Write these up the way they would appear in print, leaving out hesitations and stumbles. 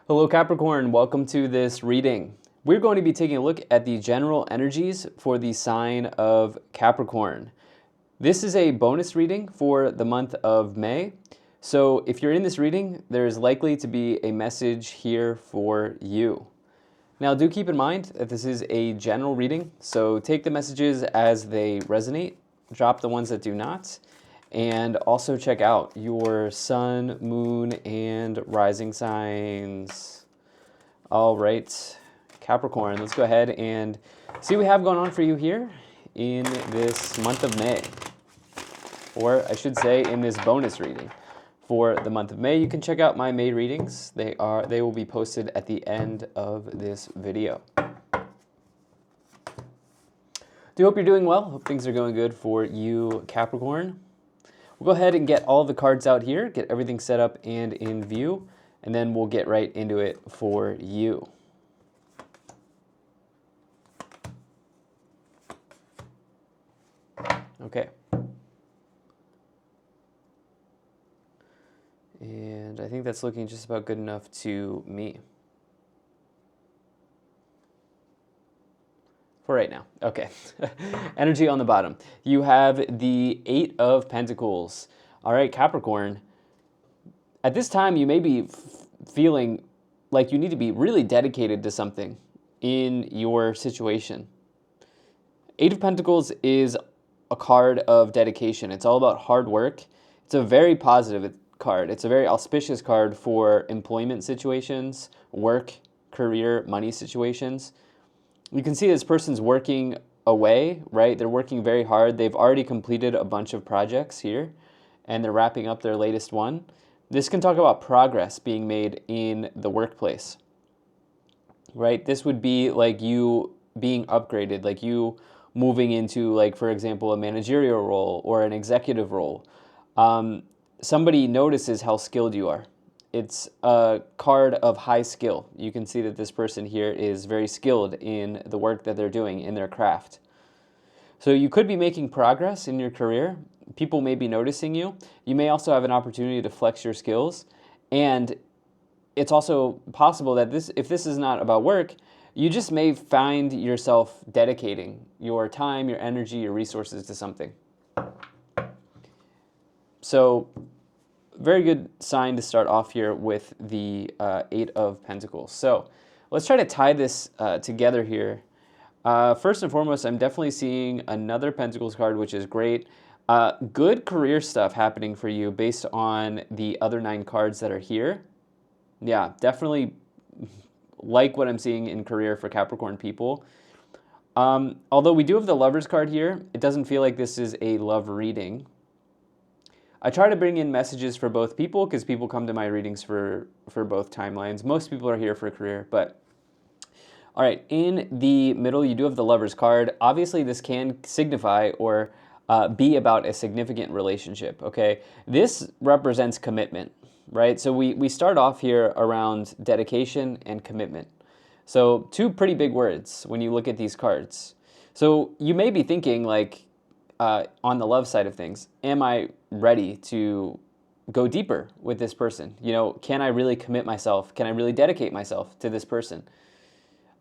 Hello Capricorn, welcome to this reading. We're going to be taking a look at the general energies for the sign of Capricorn. This is a bonus reading for the month of May. So if you're in this reading, there's likely to be a message here for you. Now do keep in mind that this is a general reading, so take the messages as they resonate, drop the ones that do not, and also check out your sun, moon, and rising signs. All right, Capricorn, let's go ahead and see what we have going on for you here in this month of May. Or I should say in this bonus reading for the month of May. You can check out my May readings. They will be posted at the end of this video. Do hope you're doing well. Hope things are going good for you, Capricorn. We'll go ahead and get all the cards out here, get everything set up and in view, and then we'll get right into it for you. Okay. And I think that's looking just about good enough to me. For right now. Okay. Energy on the bottom. You have the Eight of Pentacles. All right, Capricorn. At this time, you may be feeling like you need to be really dedicated to something in your situation. Eight of Pentacles is a card of dedication. It's all about hard work. It's a very positive card. It's a very auspicious card for employment situations, work, career, money situations. You can see this person's working away, right? They're working very hard. They've already completed a bunch of projects here, and they're wrapping up their latest one. This can talk about progress being made in the workplace, right? This would be like you being upgraded, like you moving into, like, for example, a managerial role or an executive role. Somebody notices how skilled you are. It's a card of high skill. You can see that this person here is very skilled in the work that they're doing in their craft. So you could be making progress in your career. People may be noticing you. You may also have an opportunity to flex your skills. And it's also possible that if this is not about work, you just may find yourself dedicating your time, your energy, your resources to something. So very good sign to start off here with the Eight of Pentacles. So let's try to tie this together here. First and foremost, I'm definitely seeing another Pentacles card, which is great. Good career stuff happening for you based on the other 9 cards that are here. Yeah, definitely like what I'm seeing in career for Capricorn people. Although we do have the Lovers card here, it doesn't feel like this is a love reading. I try to bring in messages for both people because people come to my readings for both timelines. Most people are here for a career, but all right, in the middle, you do have the Lovers card. Obviously, this can signify or be about a significant relationship, okay? This represents commitment, right? So we start off here around dedication and commitment. So 2 pretty big words when you look at these cards. So you may be thinking, like, on the love side of things, am I ready to go deeper with this person? You know, can I really commit myself? Can I really dedicate myself to this person?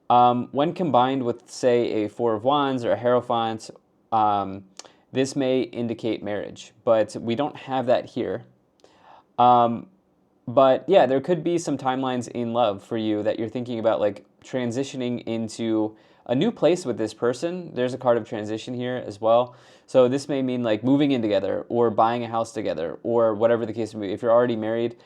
When combined with, say, a Four of Wands or a Hierophant, this may indicate marriage, but we don't have that here. But yeah, there could be some timelines in love for you that you're thinking about, like transitioning into a new place with this person. There's a card of transition here as well. So this may mean like moving in together or buying a house together or whatever the case may be. If you're already married,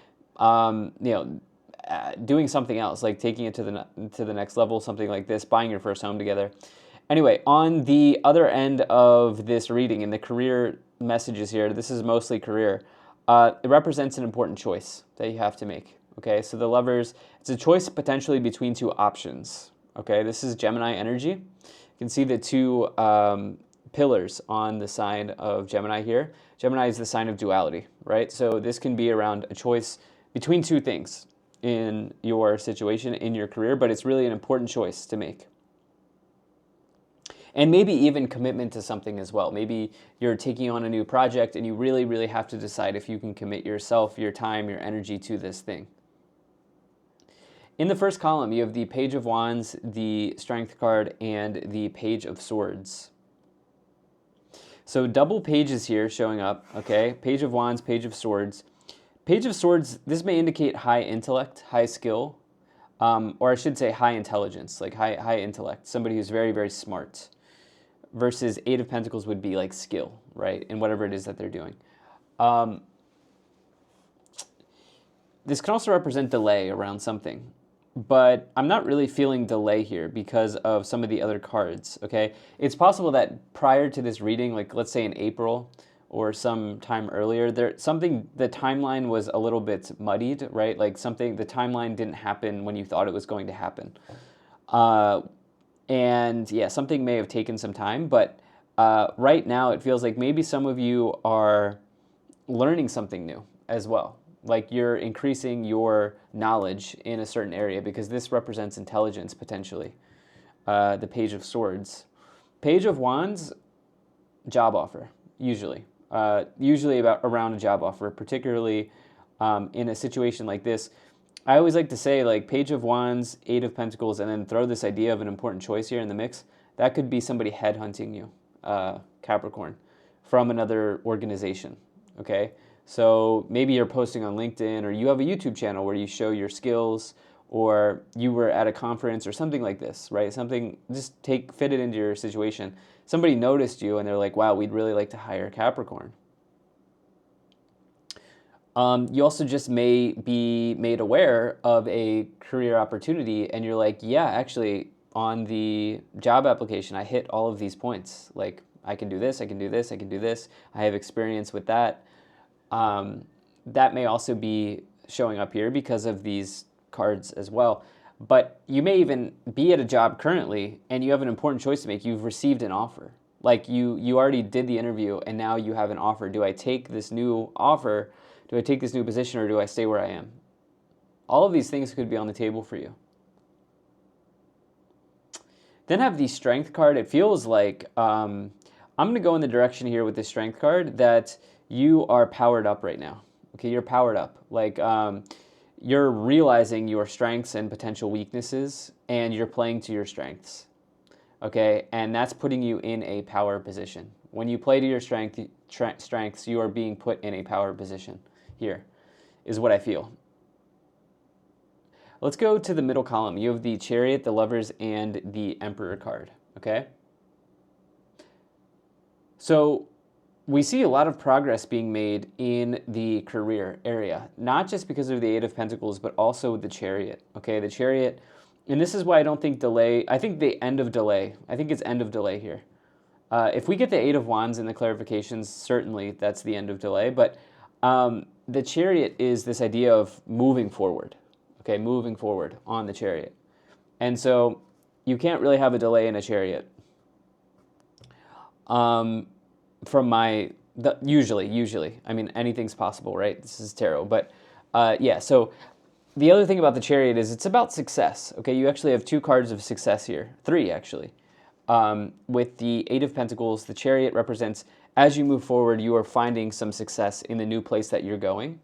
doing something else, like taking it to the next level, something like this, buying your first home together. Anyway, on the other end of this reading, in the career messages here, this is mostly career. It represents an important choice that you have to make. Okay, so the Lovers, it's a choice potentially between 2 options. Okay, this is Gemini energy. You can see the 2 pillars on the sign of Gemini here. Gemini is the sign of duality, right? So this can be around a choice between 2 things in your situation, in your career, but it's really an important choice to make. And maybe even commitment to something as well. Maybe you're taking on a new project and you really, really have to decide if you can commit yourself, your time, your energy to this thing. In the first column, you have the Page of Wands, the Strength card, and the Page of Swords. So double pages here showing up, okay? Page of Wands, Page of Swords. Page of Swords, this may indicate high intellect, high skill, or I should say high intelligence, like high intellect, somebody who's very, very smart. Versus Eight of Pentacles would be like skill, right? In whatever it is that they're doing. This can also represent delay around something. But I'm not really feeling delay here because of some of the other cards, okay? It's possible that prior to this reading, like let's say in April or some time earlier, the timeline was a little bit muddied, right? Like the timeline didn't happen when you thought it was going to happen. And yeah, something may have taken some time, but right now it feels like maybe some of you are learning something new as well. Like you're increasing your knowledge in a certain area because this represents intelligence potentially. The Page of Swords. Page of Wands, job offer, usually. Usually around a job offer, particularly in a situation like this. I always like to say like Page of Wands, Eight of Pentacles, and then throw this idea of an important choice here in the mix. That could be somebody headhunting you, Capricorn, from another organization, okay? So maybe you're posting on LinkedIn or you have a YouTube channel where you show your skills or you were at a conference or something like this, right? Something, just fit it into your situation. Somebody noticed you and they're like, wow, we'd really like to hire Capricorn. You also just may be made aware of a career opportunity and you're like, yeah, actually on the job application, I hit all of these points. Like I can do this, I can do this, I can do this. I have experience with that. That may also be showing up here because of these cards as well. But you may even be at a job currently and you have an important choice to make. You've received an offer. Like you already did the interview and now you have an offer. Do I take this new offer? Do I take this new position or do I stay where I am? All of these things could be on the table for you. Then have the Strength card. It feels like I'm going to go in the direction here with the Strength card that you are powered up right now. Okay, you're powered up. Like you're realizing your strengths and potential weaknesses and you're playing to your strengths. Okay, and that's putting you in a power position. When you play to your strengths, you are being put in a power position. Here is what I feel. Let's go to the middle column. You have the Chariot, the Lovers, and the Emperor card, okay? So we see a lot of progress being made in the career area, not just because of the Eight of Pentacles, but also with the Chariot, okay? The Chariot, and this is why I don't think delay, I think the end of delay, I think it's end of delay here. If we get the Eight of Wands in the clarifications, certainly that's the end of delay, but the Chariot is this idea of moving forward, okay, moving forward on the Chariot. And so you can't really have a delay in a Chariot. Usually, I mean, anything's possible, right? This is tarot, but yeah, so the other thing about the Chariot is it's about success, okay? You actually have two cards of success here, three actually. With the Eight of Pentacles, the Chariot represents as you move forward, you are finding some success in the new place that you're going.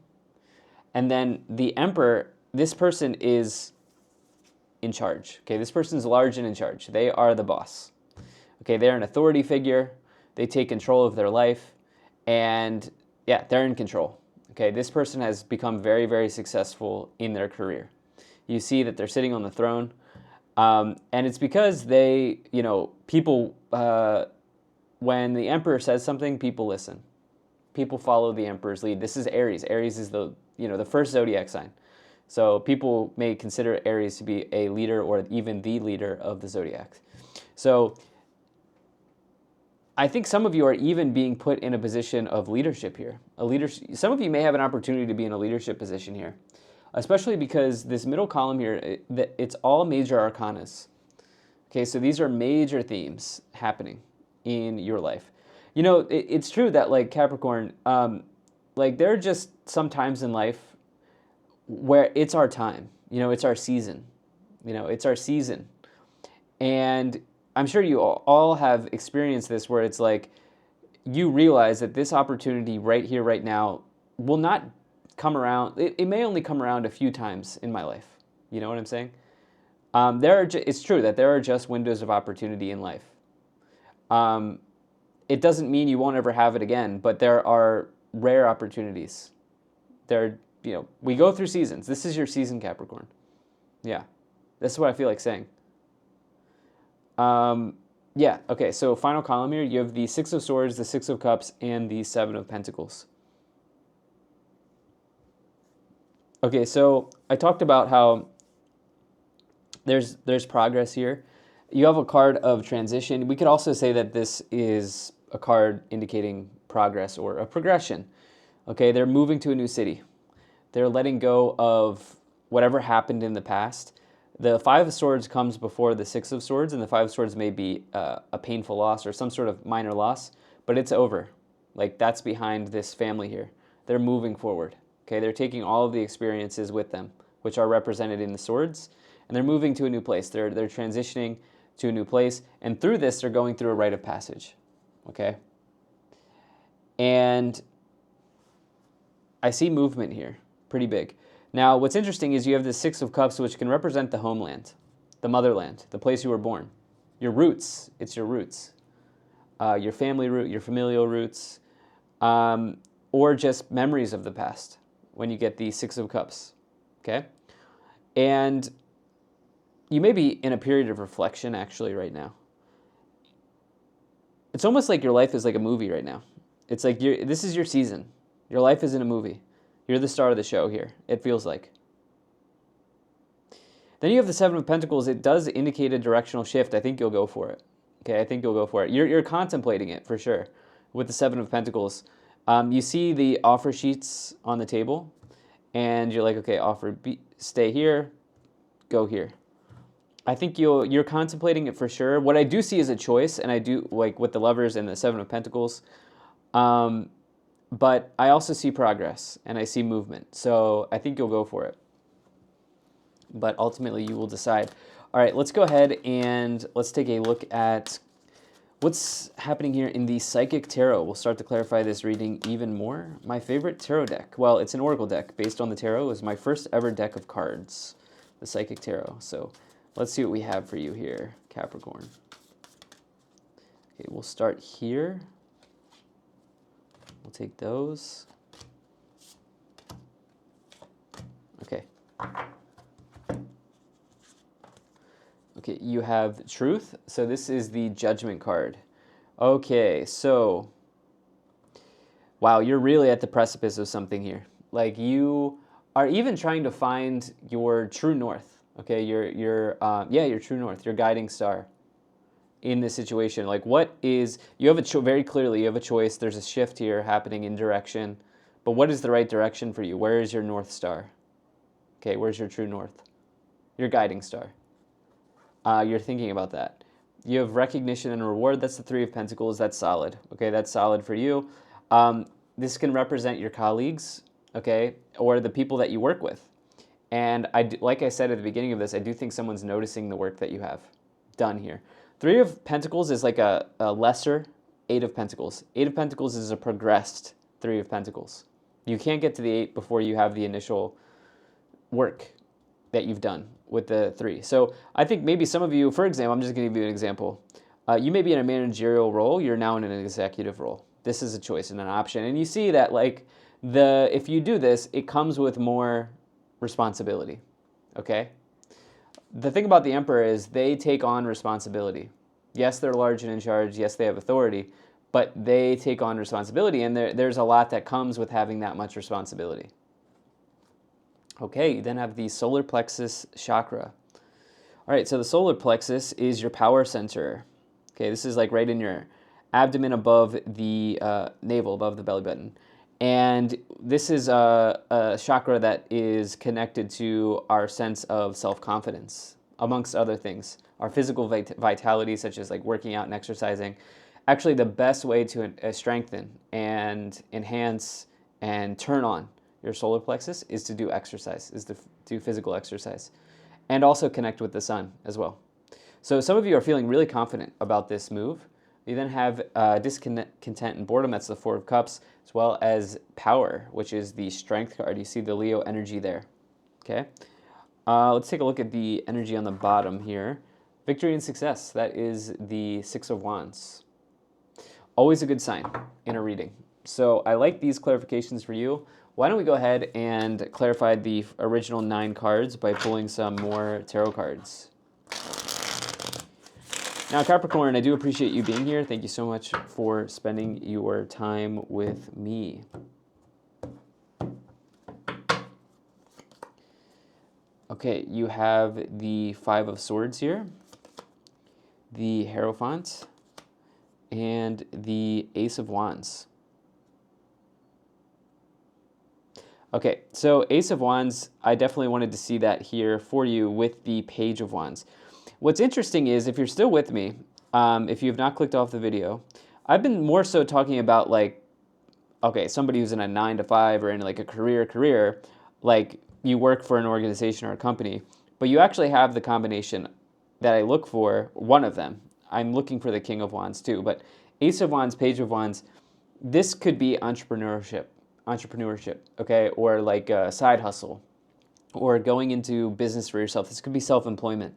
And then the Emperor, this person is in charge. Okay, this person's large and in charge. They are the boss. Okay, they're an authority figure. They take control of their life. And yeah, they're in control. Okay, this person has become very, very successful in their career. You see that they're sitting on the throne. And it's because they, people, when the Emperor says something, people listen. People follow the Emperor's lead. This is Aries. Aries is the first zodiac sign. So people may consider Aries to be a leader or even the leader of the zodiac. So I think some of you are even being put in a position of leadership here. Some of you may have an opportunity to be in a leadership position here, especially because this middle column here, it's all major arcanas. Okay, so these are major themes happening in your life. It's true that like Capricorn, there are just some times in life where it's our time, it's our season, it's our season. And I'm sure you all have experienced this where it's like, you realize that this opportunity right here, right now will not come around. It may only come around a few times in my life. You know what I'm saying? It's true that there are just windows of opportunity in life. It doesn't mean you won't ever have it again, but there are rare opportunities. We go through seasons. This is your season, Capricorn. Yeah, that's what I feel like saying. Yeah, okay, so final column here, you have the Six of Swords, the Six of Cups, and the Seven of Pentacles. Okay, so I talked about how there's progress here. You have a card of transition. We could also say that this is a card indicating progress or a progression. Okay, they're moving to a new city. They're letting go of whatever happened in the past. The Five of Swords comes before the Six of Swords, and the Five of Swords may be a painful loss or some sort of minor loss, but it's over. Like, that's behind this family here. They're moving forward. Okay, they're taking all of the experiences with them, which are represented in the swords, and they're moving to a new place. They're transitioning to a new place, and through this, they're going through a rite of passage. Okay? And I see movement here, pretty big. Now, what's interesting is you have the Six of Cups, which can represent the homeland, the motherland, the place you were born, your roots. It's your roots, your family root, your familial roots, or just memories of the past when you get the Six of Cups, okay? And you may be in a period of reflection, actually, right now. It's almost like your life is like a movie right now. It's like this is your season. Your life is in a movie. You're the star of the show here, it feels like. Then you have the Seven of Pentacles. It does indicate a directional shift. I think you'll go for it. Okay, I think you'll go for it. You're contemplating it for sure with the Seven of Pentacles. You see the offer sheets on the table, and you're like, okay, offer B, stay here, go here. I think you're contemplating it for sure. What I do see is a choice, and I do, like with the Lovers and the Seven of Pentacles. But I also see progress, and I see movement. So I think you'll go for it. But ultimately, you will decide. All right, let's go ahead and let's take a look at what's happening here in the Psychic Tarot. We'll start to clarify this reading even more. My favorite tarot deck, well, it's an oracle deck based on the tarot. It was my first ever deck of cards, the Psychic Tarot. So let's see what we have for you here, Capricorn. Okay, we'll start here. We'll take those. Okay. Okay, you have Truth. So this is the Judgment card. Okay, so wow, you're really at the precipice of something here. Like, you are even trying to find your true north. Okay, your true north, your guiding star in this situation. Like, you have very clearly, you have a choice. There's a shift here happening in direction, but what is the right direction for you? Where is your North Star? Okay, where's your true north? Your guiding star. You're thinking about that. You have recognition and reward. That's the Three of Pentacles. That's solid. Okay, that's solid for you. This can represent your colleagues, okay, or the people that you work with. And like I said at the beginning of this, I do think someone's noticing the work that you have done here. Three of Pentacles is like a lesser Eight of Pentacles. Eight of Pentacles is a progressed Three of Pentacles. You can't get to the Eight before you have the initial work that you've done with the Three. So I think maybe some of you, for example, I'm just going to give you an example. You may be in a managerial role. You're now in an executive role. This is a choice and an option. And you see that, like, if you do this, it comes with more responsibility, okay? The thing about the Emperor is they take on responsibility. Yes, they're large and in charge. Yes, they have authority, but they take on responsibility, and there's a lot that comes with having that much responsibility. Okay, you then have the solar plexus chakra. All right, so the solar plexus is your power center. Okay, this is like right in your abdomen above the navel, above the belly button. And this is a chakra that is connected to our sense of self-confidence, amongst other things. Our physical vitality, such as like working out and exercising. Actually, the best way to strengthen and enhance and turn on your solar plexus is to do exercise, is to do physical exercise. And also connect with the sun as well. So some of you are feeling really confident about this move. You then have discontent and boredom. That's the Four of Cups, as well as power, which is the strength card. You see the Leo energy there. Okay. Let's take a look at the energy on the bottom here. Victory and success. That is the Six of Wands. Always a good sign in a reading. So I like these clarifications for you. Why don't we go ahead and clarify the original 9 cards by pulling some more tarot cards. Now, Capricorn, I do appreciate you being here. Thank you so much for spending your time with me. Okay, you have the Five of Swords here, the Hierophant, and the Ace of Wands. Okay, so Ace of Wands, I definitely wanted to see that here for you with the Page of Wands. What's interesting is, if you're still with me, if you have not clicked off the video, I've been more so talking about, like, okay, somebody who's in a 9-to-5 or in like a career, like you work for an organization or a company, but you actually have the combination that I look for, one of them. I'm looking for the King of Wands too, but Ace of Wands, Page of Wands, this could be entrepreneurship, okay, or like a side hustle, or going into business for yourself. This could be self-employment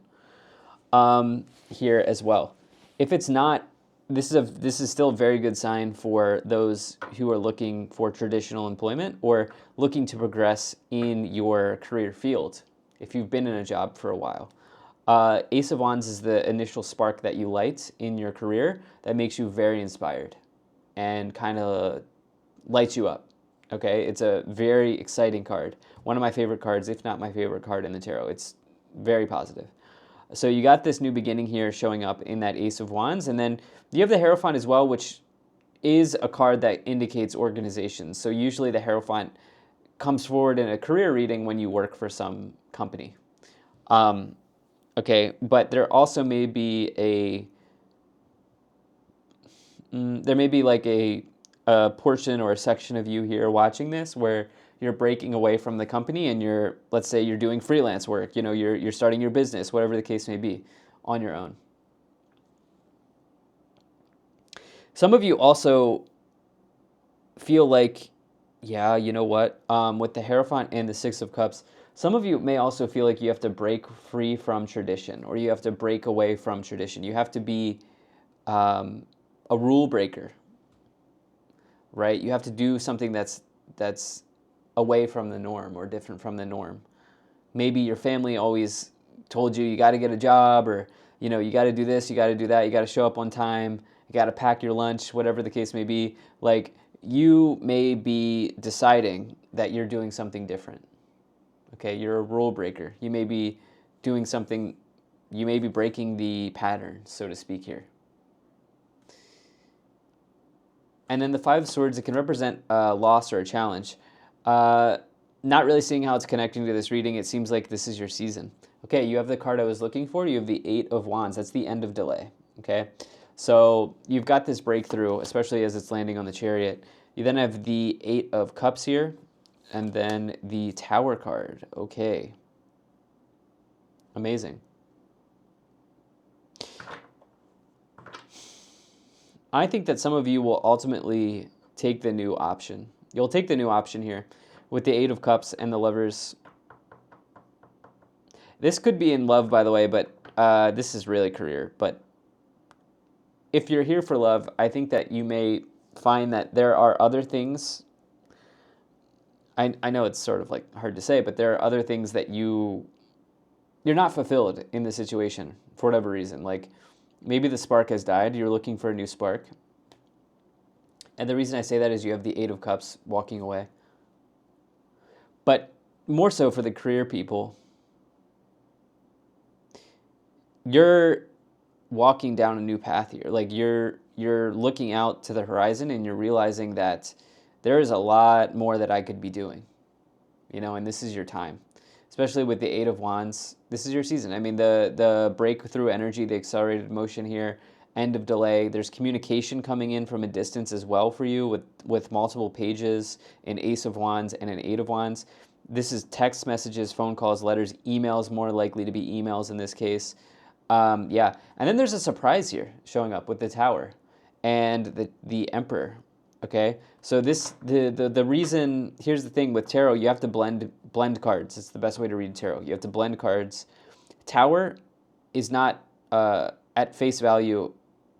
here as well. If it's not, this is still a very good sign for those who are looking for traditional employment or looking to progress in your career field. If you've been in a job for a while, Ace of Wands is the initial spark that you light in your career that makes you very inspired and kind of lights you up. Okay, it's a very exciting card. One of my favorite cards, if not my favorite card in the tarot. It's very positive. So you got this new beginning here showing up in that Ace of Wands. And then you have the Hierophant as well, which is a card that indicates organizations. So usually the Hierophant comes forward in a career reading when you work for some company. Okay, but there also may be there may be like a portion or a section of you here watching this where you're breaking away from the company and let's say you're doing freelance work, you're starting your business, whatever the case may be, on your own. Some of you also feel like, yeah, you know what, with the Hierophant and the Six of Cups, some of you may also feel like you have to break free from tradition, or you have to break away from tradition. You have to be a rule breaker, right? You have to do something that's away from the norm or different from the norm. Maybe your family always told you got to get a job, or you got to do this, you got to do that, you got to show up on time, you got to pack your lunch, whatever the case may be. Like, you may be deciding that you're doing something different. Okay, you're a rule breaker. You may be doing something, you may be breaking the pattern, so to speak here. And then the Five of Swords, it can represent a loss or a challenge. Not really seeing how it's connecting to this reading. It seems like this is your season. Okay, you have the card I was looking for. You have the Eight of Wands. That's the end of delay. Okay, so you've got this breakthrough, especially as it's landing on the Chariot. You then have the Eight of Cups here, and then the Tower card. Okay, amazing. I think that some of you will ultimately take the new option. You'll take the new option here with the Eight of Cups and the Lovers. This could be in love, by the way, but this is really career. But if you're here for love, I think that you may find that there are other things. I know it's sort of like hard to say, but there are other things that you're not fulfilled in the situation for whatever reason. Like, maybe the spark has died. You're looking for a new spark. And the reason I say that is you have the Eight of Cups walking away. But more so for the career people, you're walking down a new path here. Like, you're looking out to the horizon and you're realizing that there is a lot more that I could be doing. And this is your time. Especially with the Eight of Wands, this is your season. I mean, the breakthrough energy, the accelerated motion here, end of delay. There's communication coming in from a distance as well for you with multiple pages, an Ace of Wands and an Eight of Wands. This is text messages, phone calls, letters, emails, more likely to be emails in this case. Yeah, and then there's a surprise here showing up with the Tower and the Emperor. Okay, so the reason, here's the thing with tarot, you have to blend cards. It's the best way to read tarot. You have to blend cards. Tower is not at face value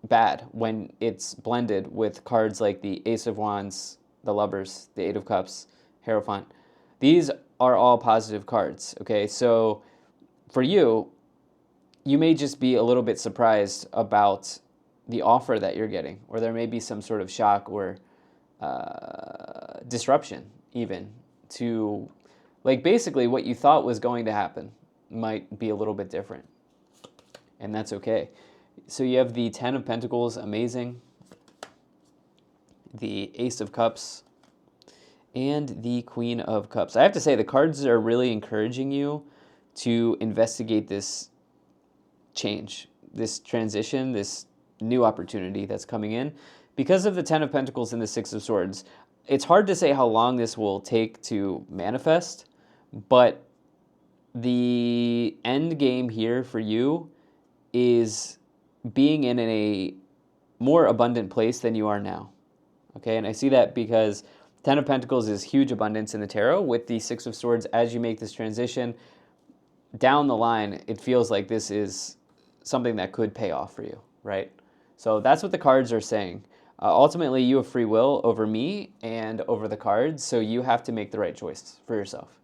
bad when it's blended with cards like the Ace of Wands, the Lovers, the Eight of Cups, Hierophant. These are all positive cards. Okay, so for you, you may just be a little bit surprised about the offer that you're getting, or there may be some sort of shock or disruption, even to, like, basically what you thought was going to happen might be a little bit different, and that's okay. So you have the Ten of Pentacles, amazing, the Ace of Cups, and the Queen of Cups. I have to say, the cards are really encouraging you to investigate this change, this transition, this new opportunity that's coming in. Because of the Ten of Pentacles and the Six of Swords, it's hard to say how long this will take to manifest, but the end game here for you is being in a more abundant place than you are now. Okay, and I see that because Ten of Pentacles is huge abundance in the tarot. With the Six of Swords, as you make this transition, down the line, it feels like this is something that could pay off for you, right? So that's what the cards are saying. Ultimately, you have free will over me and over the cards, so you have to make the right choice for yourself.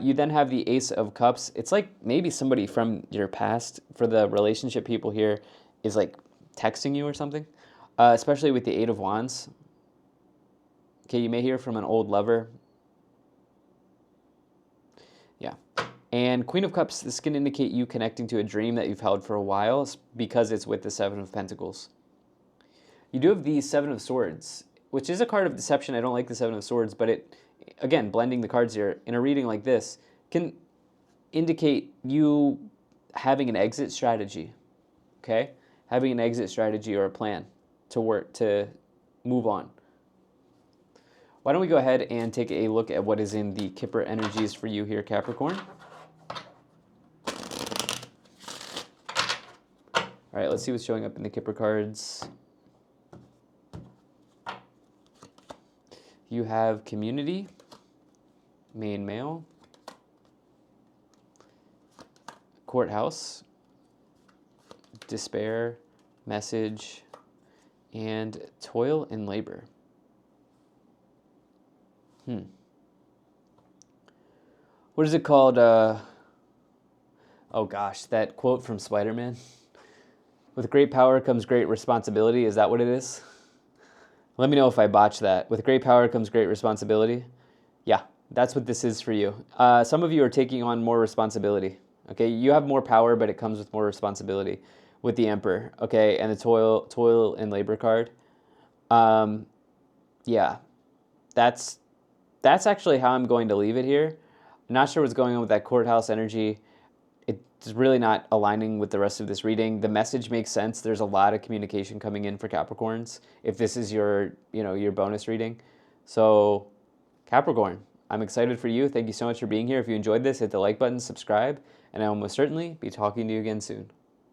You then have the Ace of Cups. It's like maybe somebody from your past, for the relationship people here, is like texting you or something, especially with the Eight of Wands. Okay, you may hear from an old lover. Yeah. And Queen of Cups, this can indicate you connecting to a dream that you've held for a while because it's with the Seven of Pentacles. You do have the Seven of Swords, which is a card of deception. I don't like the Seven of Swords, but it, again, blending the cards here, in a reading like this, can indicate you having an exit strategy, okay? Having an exit strategy or a plan to work, to move on. Why don't we go ahead and take a look at what is in the Kipper energies for you here, Capricorn. All right, let's see what's showing up in the Kipper cards. You have community, main male, courthouse, despair, message, and toil and labor. What is it called? Oh gosh, that quote from Spider-Man. With great power comes great responsibility. Is that what it is? Let me know if I botch that. With great power comes great responsibility. Yeah, that's what this is for you. Some of you are taking on more responsibility. Okay, you have more power, but it comes with more responsibility with the Emperor. Okay, and the toil and labor card. Yeah, that's actually how I'm going to leave it here. I'm not sure what's going on with that courthouse energy. It's really not aligning with the rest of this reading. The message makes sense. There's a lot of communication coming in for Capricorns if this is your, your bonus reading. So Capricorn, I'm excited for you. Thank you so much for being here. If you enjoyed this, hit the like button, subscribe, and I will most certainly be talking to you again soon.